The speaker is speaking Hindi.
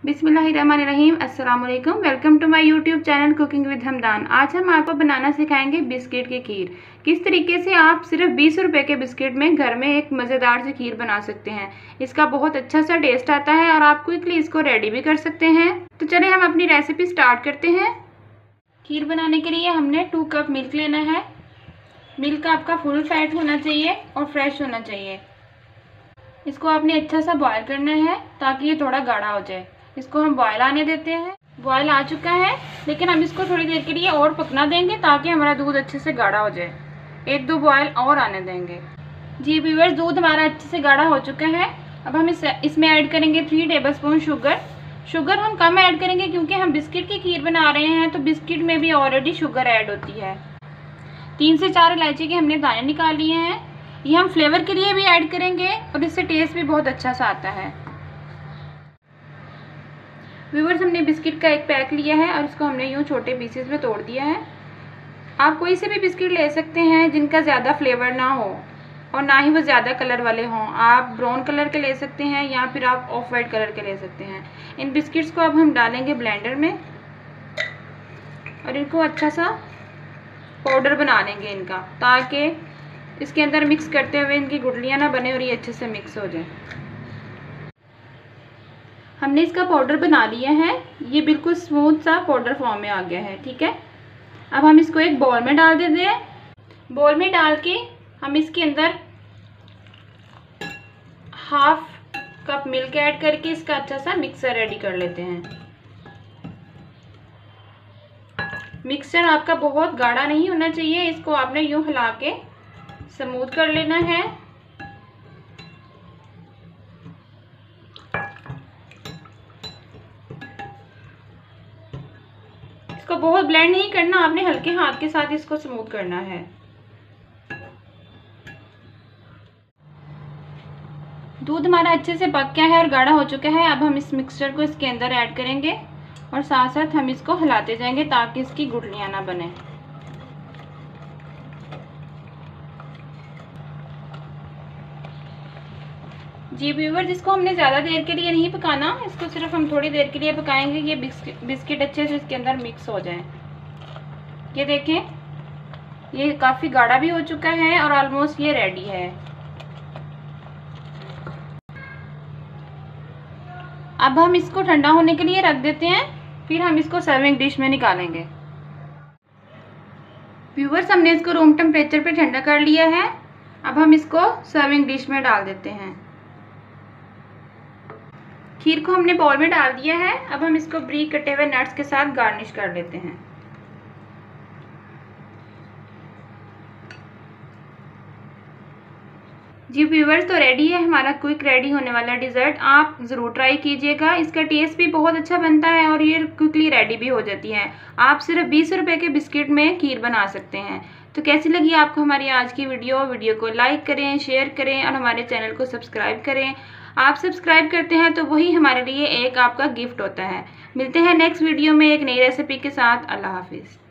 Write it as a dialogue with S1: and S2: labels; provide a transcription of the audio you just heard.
S1: बिस्मिल्लाहिर्रहमानिर्रहीम। अस्सलाम वालेकुम। Welcome to my YouTube channel cooking with Hamdan. आज हम आपको बनाना सिखाएंगे बिस्किट की खीर। किस तरीके से आप सिर्फ 20 रुपए के बिस्किट में घर में एक मज़ेदार सी खीर बना सकते हैं। इसका बहुत अच्छा सा टेस्ट आता है और आप क्विकली इसको रेडी भी कर सकते हैं। तो चलिए हम अपनी रेसिपी स्टार्ट करते हैं। खीर बनाने के लिए हमने 2 कप मिल्क लेना है। मिल्क आपका फुल फैट होना चाहिए और फ्रेश होना चाहिए। इसको आपने अच्छा सा बॉयल करना है ताकि ये थोड़ा गाढ़ा हो जाए। इसको हम बॉयल आने देते हैं। बॉयल आ चुका है, लेकिन हम इसको थोड़ी देर के लिए और पकना देंगे ताकि हमारा दूध अच्छे से गाढ़ा हो जाए। 1-2 बॉयल और आने देंगे। जी व्यूअर्स, दूध हमारा अच्छे से गाढ़ा हो चुका है। अब हम इसमें ऐड करेंगे 3 टेबलस्पून शुगर। शुगर हम कम ऐड करेंगे क्योंकि हम बिस्किट की खीर बना रहे हैं, तो बिस्किट में भी ऑलरेडी शुगर ऐड होती है। 3 से 4 इलायची के हमने दाने निकाल लिए हैं। ये हम फ्लेवर के लिए भी ऐड करेंगे और इससे टेस्ट भी बहुत अच्छा सा आता है। व्यूअर्स, हमने बिस्किट का एक पैक लिया है और इसको हमने यूँ छोटे पीसेस में तोड़ दिया है। आप कोई से भी बिस्किट ले सकते हैं जिनका ज़्यादा फ्लेवर ना हो और ना ही वो ज़्यादा कलर वाले हों। आप ब्राउन कलर के ले सकते हैं या फिर आप ऑफ वाइट कलर के ले सकते हैं। इन बिस्किट्स को अब हम डालेंगे ब्लेंडर में और इनको अच्छा सा पाउडर बना लेंगे इनका, ताकि इसके अंदर मिक्स करते हुए इनकी गुठलियाँ ना बने और ये अच्छे से मिक्स हो जाए। हमने इसका पाउडर बना लिया है। ये बिल्कुल स्मूथ सा पाउडर फॉर्म में आ गया है। ठीक है, अब हम इसको एक बाउल में डाल देते हैं। बाउल में डाल के हम इसके अंदर 1/2 कप मिल्क ऐड करके इसका अच्छा सा मिक्सर रेडी कर लेते हैं। मिक्सचर आपका बहुत गाढ़ा नहीं होना चाहिए। इसको आपने यूं हिला के स्मूथ कर लेना है। इसको बहुत ब्लेंड नहीं करना, आपने हल्के हाथ के साथ इसको स्मूथ करना है। दूध हमारा अच्छे से पक गया है और गाढ़ा हो चुका है। अब हम इस मिक्सचर को इसके अंदर ऐड करेंगे और साथ साथ हम इसको हिलाते जाएंगे ताकि इसकी गुठलियां ना बने। जी व्यूअर्स, इसको हमने ज़्यादा देर के लिए नहीं पकाना, इसको सिर्फ हम थोड़ी देर के लिए पकाएंगे। ये बिस्किट अच्छे से इसके अंदर मिक्स हो जाए। ये देखें, ये काफ़ी गाढ़ा भी हो चुका है और ऑलमोस्ट ये रेडी है। अब हम इसको ठंडा होने के लिए रख देते हैं, फिर हम इसको सर्विंग डिश में निकालेंगे। व्यूअर्स, हमने इसको रूम टेम्परेचर पे ठंडा कर लिया है। अब हम इसको सर्विंग डिश में डाल देते हैं। खीर को हमने बाउल में डाल दिया है। अब हम इसको बारीक कटे हुए नट्स के साथ गार्निश कर लेते हैं। जी व्यूअर्स, तो रेडी है हमारा क्विक रेडी होने वाला डिज़र्ट। आप ज़रूर ट्राई कीजिएगा। इसका टेस्ट भी बहुत अच्छा बनता है और ये क्विकली रेडी भी हो जाती है। आप सिर्फ 20 रुपए के बिस्किट में खीर बना सकते हैं। तो कैसी लगी आपको हमारी आज की वीडियो को लाइक करें, शेयर करें और हमारे चैनल को सब्सक्राइब करें। आप सब्सक्राइब करते हैं तो वही हमारे लिए एक आपका गिफ्ट होता है। मिलते हैं नेक्स्ट वीडियो में एक नई रेसिपी के साथ। अल्लाह हाफिज़।